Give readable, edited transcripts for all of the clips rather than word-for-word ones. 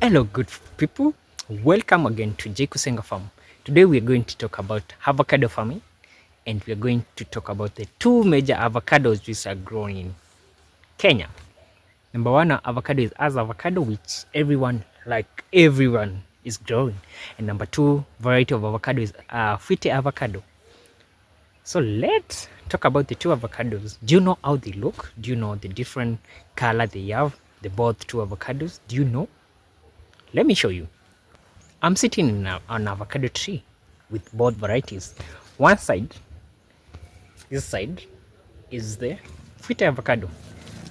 Hello good people, welcome again to J Kusenga Farm. Today we are going to talk about avocado farming, and we are going to talk about the two major avocados which are grown in Kenya. Number one avocado is avocado, which everyone is growing, and number two variety of avocado is Fuerte avocado. So let's talk about the two avocados. Do you know how they look? Do you know the different color they have, the both two avocados? Do you know? Let me show you. I'm sitting in an avocado tree with both varieties. One side, this side, is the Fuerte avocado.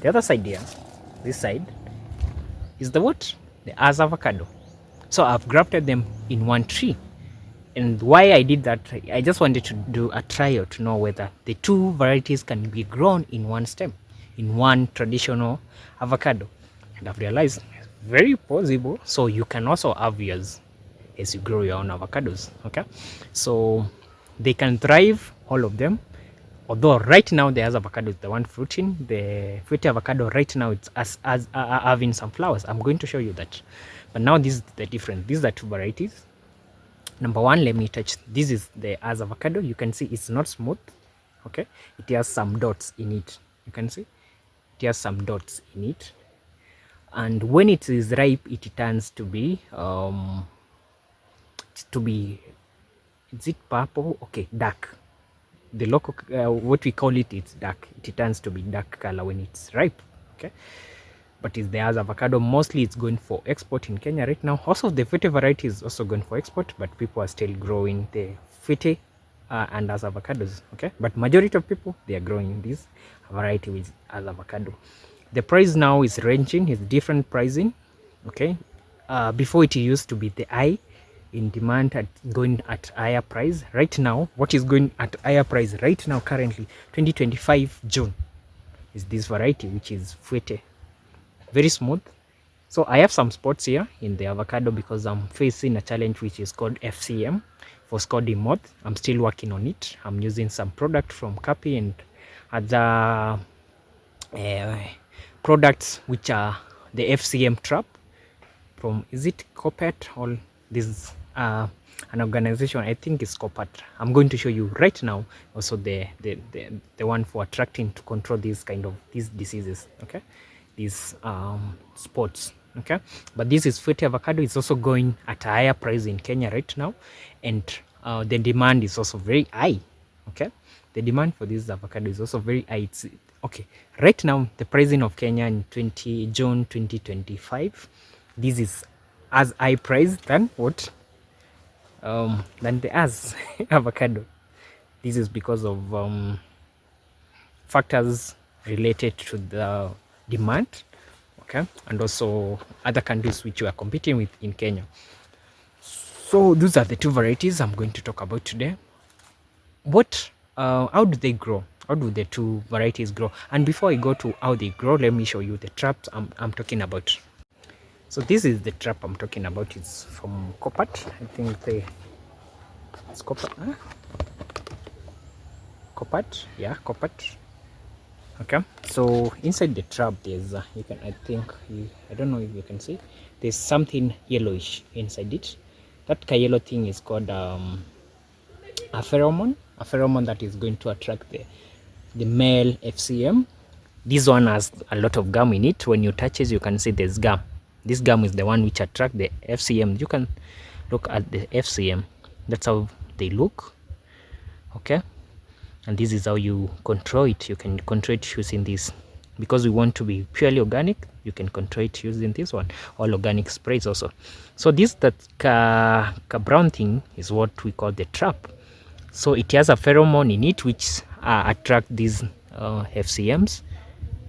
The other side here, this side, is the what? The avocado. So I've grafted them in one tree. And why I did that, I just wanted to do a trial to know whether the two varieties can be grown in one stem, in one traditional avocado. And I've realized it's very possible. So you can also have yours as you grow your own avocados. Okay, so they can thrive, all of them. Although right now the avocado is the one fruiting, the Fuerte avocado right now it's as having some flowers. I'm going to show you that. But now this is the difference. These are two varieties. Number one, let me touch. This is the avocado. You can see it's not smooth. Okay, it has some dots in it. You can see it has some dots in it, and when it is ripe, it turns to be is it purple? Okay, dark. The local what we call it, it's dark. It turns to be dark color when it's ripe. Okay, but it's the avocado. Mostly it's going for export in Kenya right now. Also the Fuerte variety is also going for export, but people are still growing the Fuerte and as avocados. Okay, but majority of people, they are growing this variety with as avocado. The price now is ranging, is different pricing. Okay, before it used to be the high in demand at going at higher price. Right now, what is going at higher price right now currently 2025 June is this variety, which is Fuerte. Very smooth. So I have some spots here in the avocado because I'm facing a challenge which is called FCM, for scalding moth. I'm still working on it. I'm using some product from Capi and other products which are the FCM trap from, is it Copet, or this is an organization, I think it's Copet. I'm going to show you right now also the one for attracting to control these kind of these diseases. Okay, these spots. Okay, but this is Fuerte avocado. It's also going at a higher price in Kenya right now, and the demand is also very high. Okay, the demand for this avocado is also very high. It's okay right now. The pricing of Kenya in June 2025, this is as high price than what than the avocado. This is because of factors related to the demand, okay, and also other countries which we are competing with in Kenya. So those are the two varieties I'm going to talk about today. What how do they grow? How do the two varieties grow? And before I go to how they grow, let me show you the traps I'm talking about. So this is the trap I'm talking about. It's from Copet. I think it's Copet. Huh? Copet, yeah, Copet. Okay, so inside the trap there's you can, I think I don't know if you can see, there's something yellowish inside it. That yellow thing is called a pheromone that is going to attract the male FCM. This one has a lot of gum in it. When you touch it, you can see there's gum. This gum is the one which attract the FCM. You can look at the FCM. That's how they look. Okay, and this is how you control it. You can control it using this. Because we want to be purely organic, you can control it using this one. All organic sprays also. So this brown thing is what we call the trap. So it has a pheromone in it which attract these FCMs.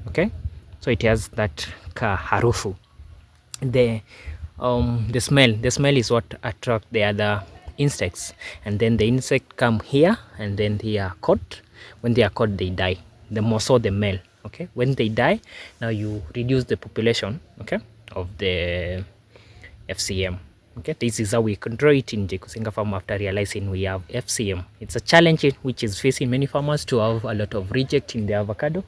Okay, so it has that harufu. The smell is what attract the other insects, and then the insect come here, and then they are caught. When they are caught, they die. The more so the male. Okay, when they die, now you reduce the population, okay, of the FCM. Okay, this is how we control it in J Kusenga Farm after realizing we have FCM. It's a challenge which is facing many farmers to have a lot of reject in the avocado.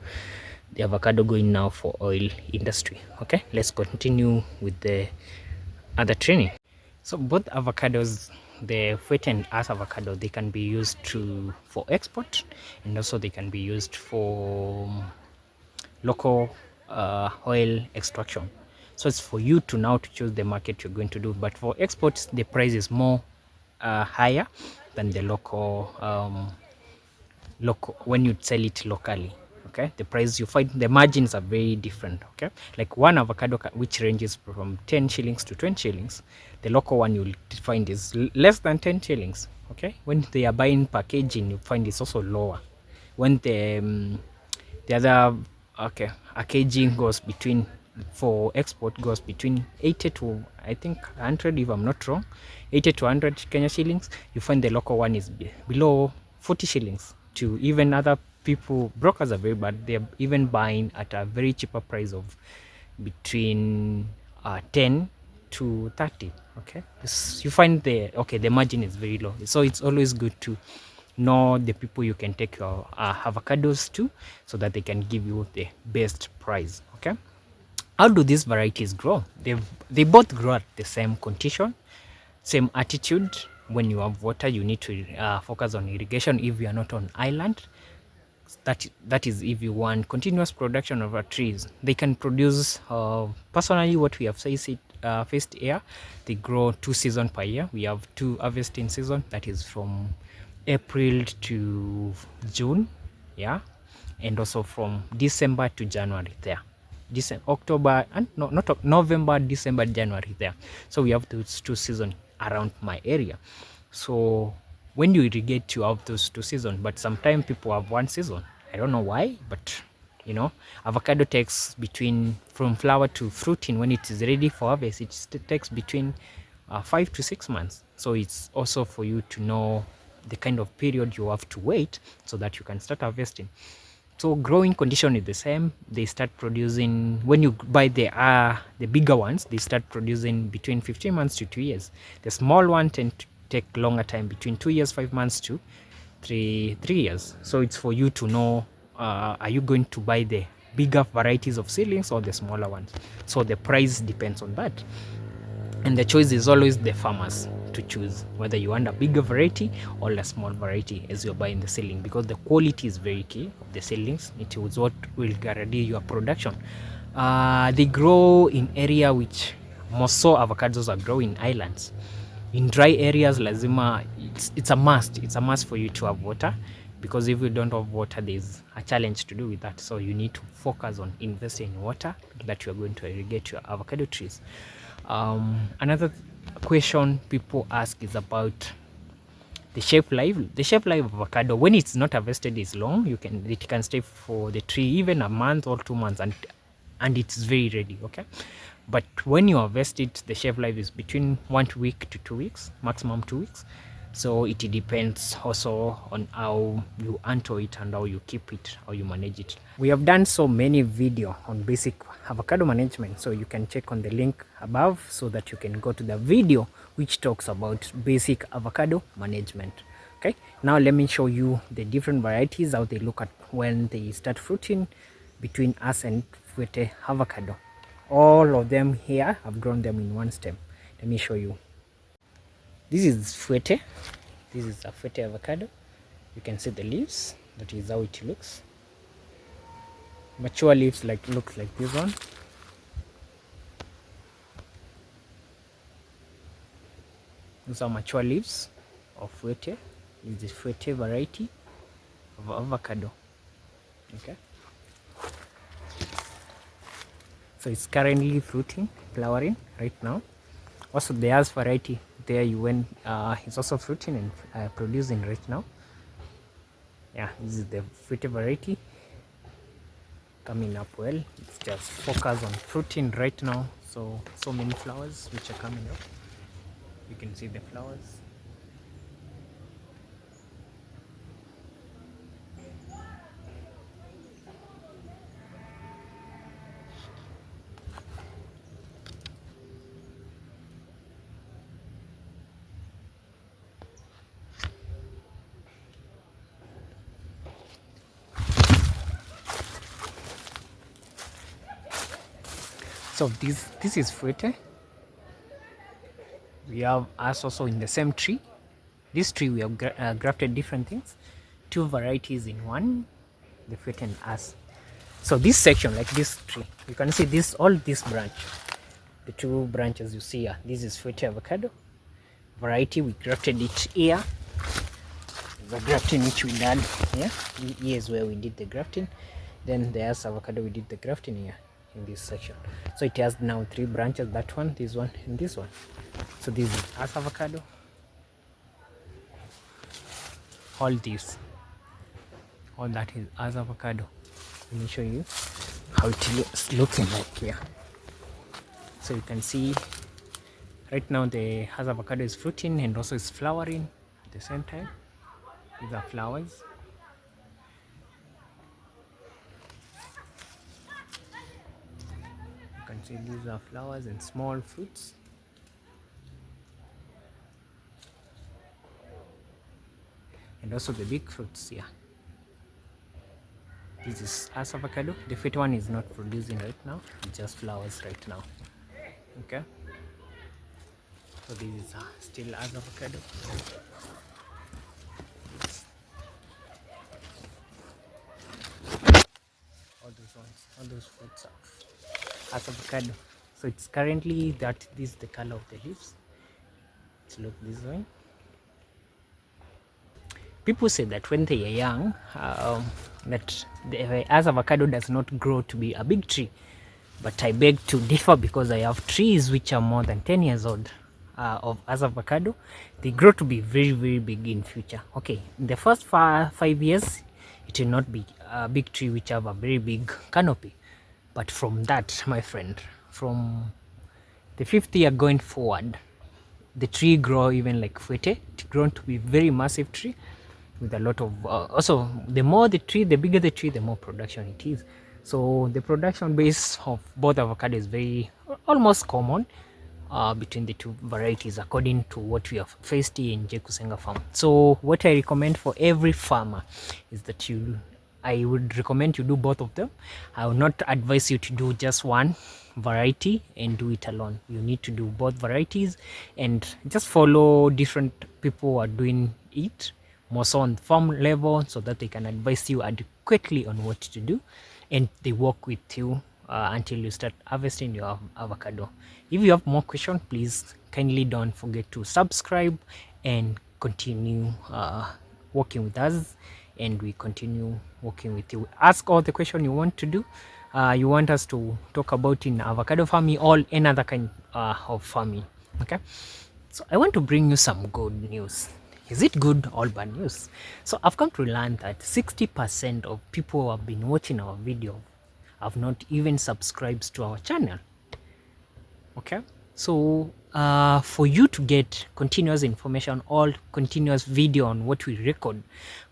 The avocado going now for oil industry. Okay, let's continue with the at the training. So both avocados, the Fuerte and As avocado, they can be used for export, and also they can be used for local oil extraction. So it's for you to now to choose the market you're going to do. But for exports, the price is more higher than the local when you sell it locally. Okay, the price you find, the margins are very different. Okay, like one avocado which ranges from 10 shillings to 20 shillings, the local one you'll find is less than 10 shillings. Okay, when they are buying packaging, you find it's also lower. When the other, okay, a kg goes between, for export, goes between 80 to, I think, 100, if I'm not wrong, 80 to 100 Kenya shillings. You find the local one is below 40 shillings. To even other people, brokers are very bad, they're even buying at a very cheaper price of between 10 to 30. Okay, you find the margin is very low, so it's always good to know the people you can take your avocados to, so that they can give you the best price. Okay, how do these varieties grow? They both grow at the same condition, same attitude. When you have water, you need to focus on irrigation if you are not on island. That is if you want continuous production of our trees. They can produce, personally what we have faced here, they grow 2 seasons per year. We have 2 harvesting season, that is from April to June, yeah, and also from December to January there. October, and no, not November, December, January there. So we have those 2 seasons around my area. So when you irrigate, you have those 2 seasons, but sometimes people have 1 season. I don't know why, but avocado takes between, from flower to fruiting, when it is ready for harvest, it takes between 5 to 6 months. So it's also for you to know the kind of period you have to wait so that you can start harvesting. So growing condition is the same. They start producing, when you buy the bigger ones, they start producing between 15 months to 2 years. The small one tend to take longer time, between 2 years, 5 months to 3 years. So it's for you to know, are you going to buy the bigger varieties of seedlings or the smaller ones? So the price depends on that. And the choice is always the farmers to choose whether you want a bigger variety or a small variety as you're buying the seedling, because the quality is very key of the seedlings. It is what will guarantee your production. They grow in area which most so avocados are growing in islands. In dry areas, lazima, it's a must for you to have water, because if you don't have water, there's a challenge to do with that. So you need to focus on investing in water that you are going to irrigate your avocado trees. Another question people ask is about the shelf life. The shelf life of avocado, when it's not harvested, is long. It can stay for the tree even a month or 2 months, and it's very ready. Okay, but when you harvest it, the shelf life is between 1 week to 2 weeks, maximum 2 weeks. So it depends also on how you handle it and how you keep it, how you manage it. We have done so many video on basic avocado management, so you can check on the link above so that you can go to the video which talks about basic avocado management. Okay, now let me show you the different varieties, how they look at when they start fruiting between us and Fuerte avocado. All of them here, I've grown them in one stem. Let me show you. This is Fuerte. This is a Fuerte avocado. You can see the leaves. That is how it looks. Mature leaves looks like this one. These are mature leaves of Fuerte. This is the Fuerte variety of avocado. Okay. So it's currently fruiting, flowering right now. Also, the As variety there it's also fruiting and producing right now. Yeah, this is the Fuerte variety coming up well. It's just focus on fruiting right now. So many flowers which are coming up. You can see the flowers. So this is Fuerte. We have us also in the same tree. This tree we have grafted different things, two varieties in one, the Fuerte and us. So this section, like this tree, you can see this, all this branch, the two branches you see here. This is Fuerte avocado variety. We grafted it here. The grafting which we done here. Here is where we did the grafting. Then there's avocado, we did the grafting here in this section. So it has now three branches, that one, this one, and this one. So this is us avocado. All this, all that is us avocado. Let me show you how it looking like here. So you can see right now the us avocado is fruiting and also is flowering at the same time. These are flowers. You can see these are flowers and small fruits. And also the big fruits here. This is us avocado. The fit one is not producing right now, it just flowers right now. Okay, so this is still us avocado. All those ones, all those fruits are us avocado. So it's currently that this is the color of the leaves. Let's look this way. People say that when they are young, that the as avocado does not grow to be a big tree, but I beg to differ because I have trees which are more than 10 years old of as avocado. They grow to be very, very big in future. Okay, in the first 5 years, it will not be a big tree which have a very big canopy, but from that, my friend, from the 5th year going forward, the tree grow even like Fuerte. It grown to be very massive tree with a lot of also the more the tree, the bigger the tree, the more production it is. So the production base of both avocado is very almost common between the two varieties according to what we have faced here in Jekusenga farm. So what I recommend for every farmer is that I would recommend you do both of them. I will not advise you to do just one variety and do it alone. You need to do both varieties and just follow different people who are doing it more so on farm level, so that they can advise you adequately on what to do, and they work with you until you start harvesting your avocado. If you have more questions, please kindly don't forget to subscribe and continue working with us, and we continue working with you. Ask all the questions you want to do. You want us to talk about in avocado farming or any other kind of farming. Okay, so I want to bring you some good news. Is it good or bad news? So I've come to learn that 60% of people who have been watching our video have not even subscribed to our channel. Okay, so for you to get continuous information or continuous video on what we record,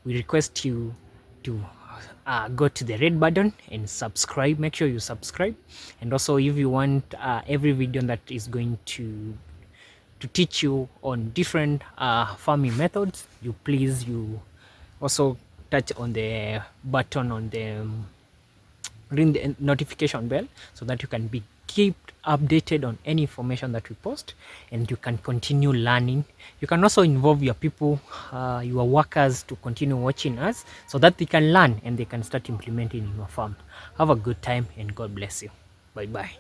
we request you to go to the red button and subscribe. Make sure you subscribe, and also if you want every video that is going to teach you on different farming methods, you also touch on the button on the ring the notification bell, so that you can be kept updated on any information that we post, and you can continue learning. You can also involve your people, your workers, to continue watching us, so that they can learn and they can start implementing in your farm. Have a good time and God bless you. Bye bye.